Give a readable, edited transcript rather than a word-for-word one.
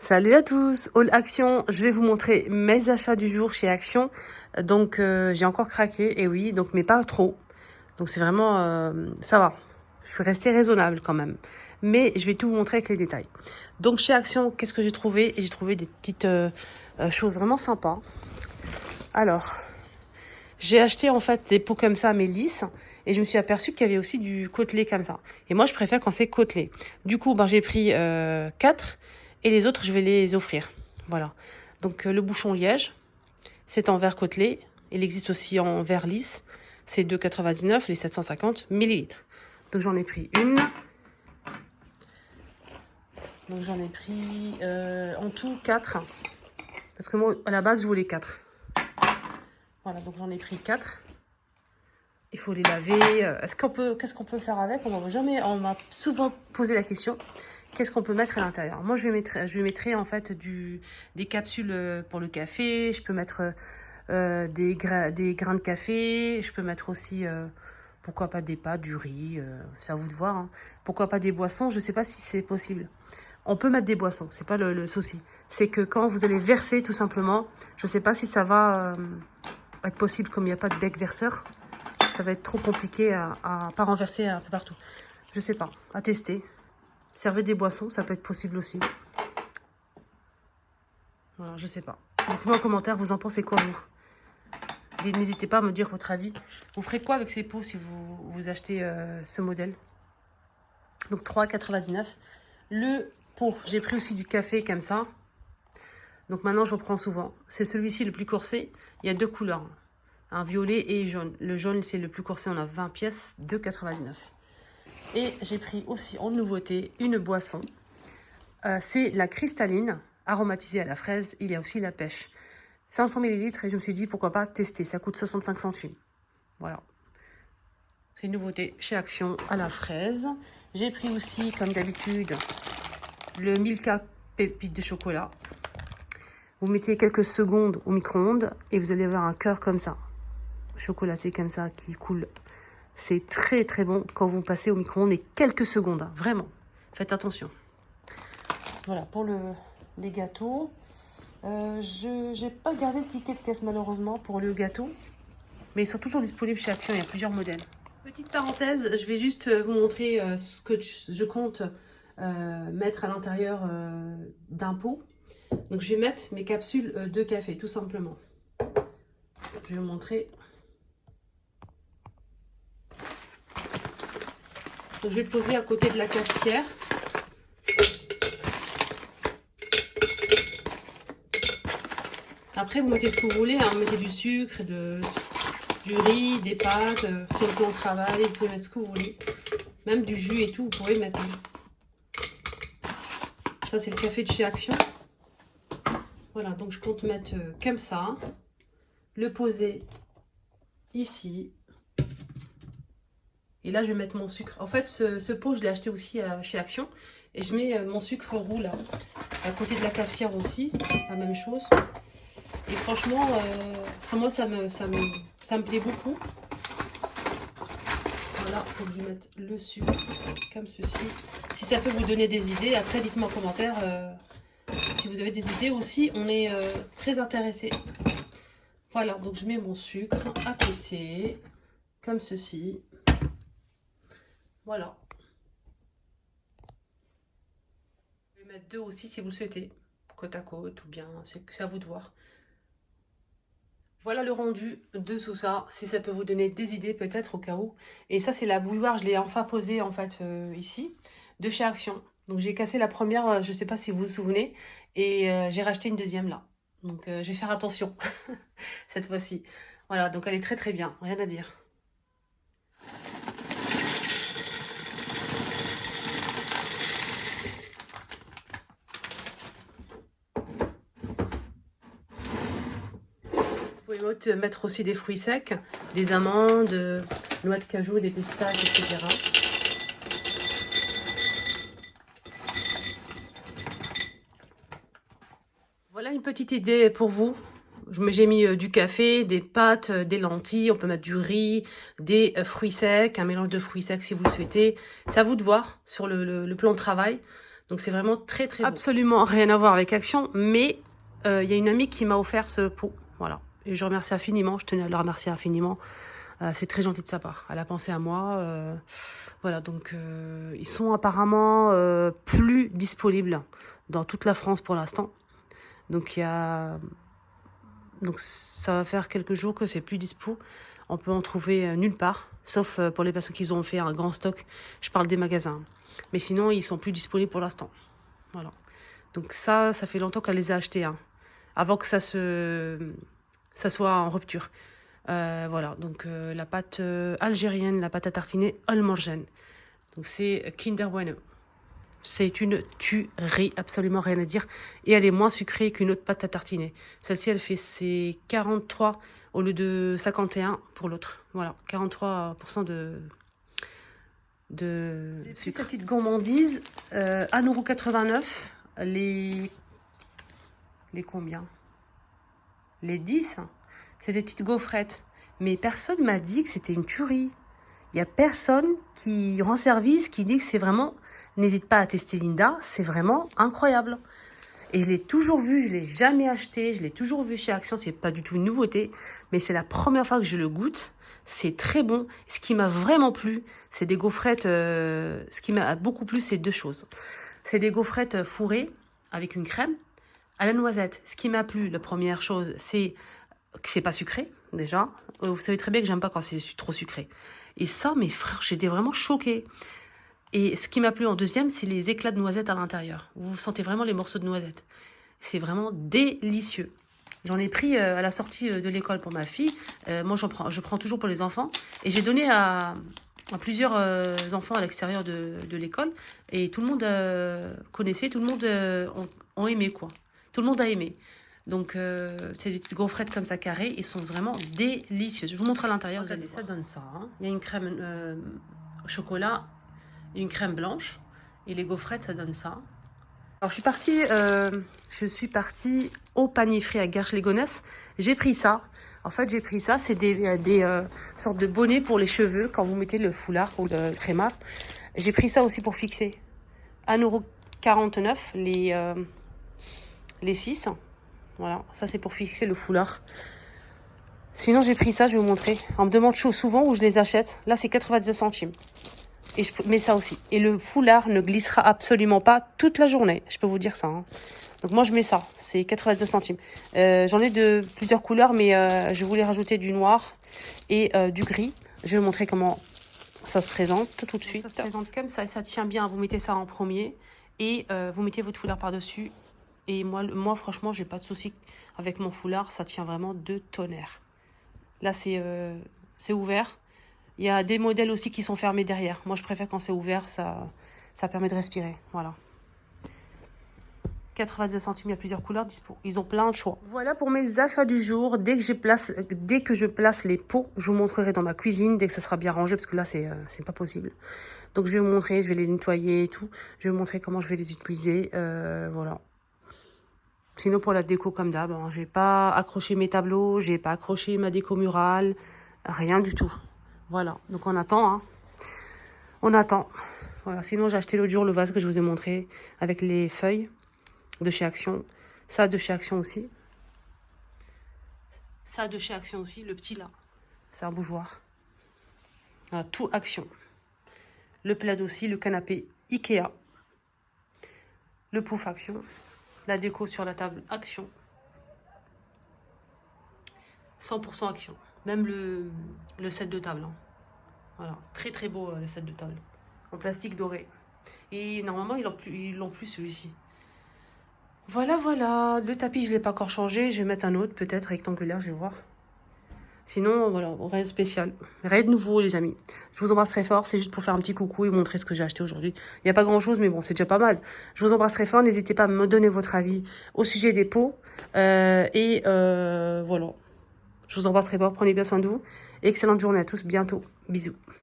Salut à tous, All Action, je vais vous montrer mes achats du jour chez Action. Donc j'ai encore craqué, et oui, donc mais pas trop. Donc c'est vraiment, ça va, je suis restée raisonnable quand même. Mais je vais tout vous montrer avec les détails. Donc chez Action, qu'est-ce que j'ai trouvé? Et j'ai trouvé des petites choses vraiment sympas. Alors, j'ai acheté en fait des pots comme ça mais lisses. Et je me suis aperçue qu'il y avait aussi du côtelé comme ça. Et moi, je préfère quand c'est côtelé. Du coup, ben, j'ai pris 4 et les autres, je vais les offrir. Voilà. Donc, le bouchon liège, c'est en verre côtelé. Il existe aussi en verre lisse. C'est 2,99 les 750 millilitres. Donc, j'en ai pris une. Donc, j'en ai pris en tout 4. Parce que moi, à la base, je voulais 4. Voilà, donc j'en ai pris 4. Il faut les laver. Qu'est-ce qu'on peut faire avec? On m'a souvent posé la question. Qu'est-ce qu'on peut mettre à l'intérieur? Moi, je mettrai en fait des capsules pour le café. Je peux mettre des grains de café. Je peux mettre aussi, pourquoi pas des pâtes, du riz. C'est à vous de voir. Hein. Pourquoi pas des boissons? Je ne sais pas si c'est possible. On peut mettre des boissons, c'est pas le souci. C'est que quand vous allez verser, tout simplement, je ne sais pas si ça va être possible comme il n'y a pas de bec verseur. Ça va être trop compliqué à pas renverser un peu partout. Je sais pas, à tester. Servez des boissons, ça peut être possible aussi. Voilà, je sais pas. Dites-moi en commentaire, vous en pensez quoi, vous? N'hésitez pas à me dire votre avis. Vous ferez quoi avec ces pots si vous achetez ce modèle? Donc 3,99. Le pot, j'ai pris aussi du café comme ça. Donc maintenant, j'en prends souvent. C'est celui-ci le plus corsé. Il y a deux couleurs. Un violet et jaune. Le jaune, c'est le plus corsé. On a 20 pièces, 2,99. Et j'ai pris aussi en nouveauté une boisson. C'est la cristalline, aromatisée à la fraise. Il y a aussi la pêche. 500 ml et je me suis dit pourquoi pas tester. Ça coûte 65 centimes. Voilà. C'est une nouveauté chez Action à la fraise. J'ai pris aussi, comme d'habitude, le Milka pépite de chocolat. Vous mettez quelques secondes au micro-ondes et vous allez avoir un cœur comme ça. Chocolaté comme ça qui coule. C'est très très bon quand vous passez au micro-ondes, mais quelques secondes, hein, vraiment. Faites attention. Voilà pour les gâteaux. Je n'ai pas gardé le ticket de caisse malheureusement pour le gâteau, mais ils sont toujours disponibles chez Action, il y a plusieurs modèles. Petite parenthèse, je vais juste vous montrer ce que je compte mettre à l'intérieur d'un pot. Donc je vais mettre mes capsules de café tout simplement. Je vais vous montrer. Donc, je vais le poser à côté de la cafetière. Après, vous mettez ce que vous voulez. Hein. Vous mettez du sucre, du riz, des pâtes. Sur le plan de travail, vous pouvez mettre ce que vous voulez. Même du jus et tout, vous pouvez mettre. Ça, c'est le café de chez Action. Voilà, donc je compte mettre comme ça. Le poser ici. Et là, je vais mettre mon sucre. En fait, ce pot, je l'ai acheté aussi chez Action. Et je mets mon sucre roux là. À côté de la cafetière aussi. La même chose. Et franchement, moi, ça me plaît beaucoup. Voilà, donc je vais mettre le sucre comme ceci. Si ça peut vous donner des idées, après, dites-moi en commentaire si vous avez des idées aussi. On est très intéressés. Voilà, donc je mets mon sucre à côté, comme ceci. Voilà. Je vais mettre deux aussi si vous le souhaitez, côte à côte, ou bien c'est à vous de voir. Voilà le rendu de tout ça, si ça peut vous donner des idées peut-être au cas où. Et ça c'est la bouilloire, je l'ai enfin posée en fait ici, de chez Action. Donc j'ai cassé la première, je ne sais pas si vous vous souvenez, et j'ai racheté une deuxième là. Donc je vais faire attention cette fois-ci. Voilà, donc elle est très très bien, rien à dire. Vous pouvez mettre aussi des fruits secs, des amandes, noix de cajou, des pistaches, etc. Voilà une petite idée pour vous. J'ai mis du café, des pâtes, des lentilles, on peut mettre du riz, des fruits secs, un mélange de fruits secs si vous le souhaitez. C'est à vous de voir sur le plan de travail. Donc c'est vraiment très très beau. Absolument rien à voir avec Action, mais il y a une amie qui m'a offert ce pot. Voilà. Et je remercie infiniment, je tenais à le remercier infiniment. C'est très gentil de sa part. Elle a pensé à moi. Voilà, donc ils sont apparemment plus disponibles dans toute la France pour l'instant. Donc donc ça va faire quelques jours que c'est plus dispo. On peut en trouver nulle part, sauf pour les personnes qui ont fait un grand stock. Je parle des magasins. Mais sinon, ils sont plus disponibles pour l'instant. Voilà. Donc ça fait longtemps qu'elle les a achetés, hein, avant que ça soit en rupture. Voilà, donc la pâte algérienne, la pâte à tartiner Almorgen. Donc c'est Kinder Bueno. C'est une tuerie, absolument rien à dire. Et elle est moins sucrée qu'une autre pâte à tartiner. Celle-ci, elle fait ses 43 au lieu de 51 pour l'autre. Voilà, 43% de sucre. Cette petite gourmandise, 1,89 €. Les combien? Les 10. C'est des petites gaufrettes. Mais personne m'a dit que c'était une tuerie. Il n'y a personne qui rend service, qui dit que c'est vraiment... N'hésite pas à tester Linda, c'est vraiment incroyable. Et je l'ai toujours vu, je ne l'ai jamais acheté, je l'ai toujours vu chez Action, c'est pas du tout une nouveauté. Mais c'est la première fois que je le goûte. C'est très bon. Ce qui m'a vraiment plu, c'est des gaufrettes... ce qui m'a beaucoup plu, c'est deux choses. C'est des gaufrettes fourrées avec une crème à la noisette. Ce qui m'a plu, la première chose, c'est que c'est pas sucré, déjà. Vous savez très bien que j'aime pas quand c'est trop sucré. Et ça, mes frères, j'étais vraiment choquée. Et ce qui m'a plu en deuxième, c'est les éclats de noisettes à l'intérieur. Vous sentez vraiment les morceaux de noisettes. C'est vraiment délicieux. J'en ai pris à la sortie de l'école pour ma fille. Moi, je prends toujours pour les enfants. Et j'ai donné à plusieurs enfants à l'extérieur de l'école. Et tout le monde connaissait, tout le monde a aimé, quoi. Tout le monde a aimé. Donc, c'est des petites gaufrettes comme ça carrées. Ils sont vraiment délicieuses. Je vous montre à l'intérieur. Regardez, ça donne ça. Hein. Il y a une crème au chocolat, une crème blanche. Et les gaufrettes, ça donne ça. Alors, je suis partie au panier frais à Garches-les-Gonesse. J'ai pris ça. En fait, j'ai pris ça. C'est des sortes de bonnets pour les cheveux quand vous mettez le foulard ou le créma. J'ai pris ça aussi pour fixer. 1,49 € les 6. Voilà, ça c'est pour fixer le foulard. Sinon, j'ai pris ça, je vais vous montrer. On me demande souvent où je les achète. Là, c'est 99 centimes. Et je mets ça aussi. Et le foulard ne glissera absolument pas toute la journée. Je peux vous dire ça. Hein. Donc moi, je mets ça. C'est 99 centimes. J'en ai de plusieurs couleurs, mais je voulais rajouter du noir et du gris. Je vais vous montrer comment ça se présente tout de suite. Ça se présente comme ça et ça tient bien. Vous mettez ça en premier et vous mettez votre foulard par-dessus. Et moi franchement, j'ai pas de souci avec mon foulard. Ça tient vraiment de tonnerre. Là, c'est ouvert. Il y a des modèles aussi qui sont fermés derrière. Moi, je préfère quand c'est ouvert. Ça permet de respirer. Voilà. 99 centimes, il y a plusieurs couleurs dispo. Ils ont plein de choix. Voilà pour mes achats du jour. Dès que je place les pots, je vous montrerai dans ma cuisine. Dès que ça sera bien rangé, parce que là, c'est pas possible. Donc, je vais vous montrer. Je vais les nettoyer et tout. Je vais vous montrer comment je vais les utiliser. Voilà. Sinon, pour la déco, comme d'hab, hein, je n'ai pas accroché mes tableaux, je n'ai pas accroché ma déco murale, rien du tout. Voilà, donc on attend. Hein. On attend. Voilà. Sinon, j'ai acheté l'autre jour le vase que je vous ai montré avec les feuilles de chez Action. Ça, de chez Action aussi. Ça, de chez Action aussi, le petit là. C'est un bougeoir. Voilà, tout Action. Le plaid aussi, le canapé Ikea. Le pouf Action. La déco sur la table Action. 100% Action. Même le set de table. Hein. Voilà. Très très beau le set de table. En plastique doré. Et normalement, ils l'ont plus celui-ci. Voilà, voilà. Le tapis, je ne l'ai pas encore changé. Je vais mettre un autre, peut-être rectangulaire, je vais voir. Sinon, voilà, rien de spécial. Rien de nouveau, les amis. Je vous embrasse très fort. C'est juste pour faire un petit coucou et montrer ce que j'ai acheté aujourd'hui. Il n'y a pas grand-chose, mais bon, c'est déjà pas mal. Je vous embrasse très fort. N'hésitez pas à me donner votre avis au sujet des pots. Voilà. Je vous embrasse très fort. Prenez bien soin de vous. Excellente journée à tous. Bientôt. Bisous.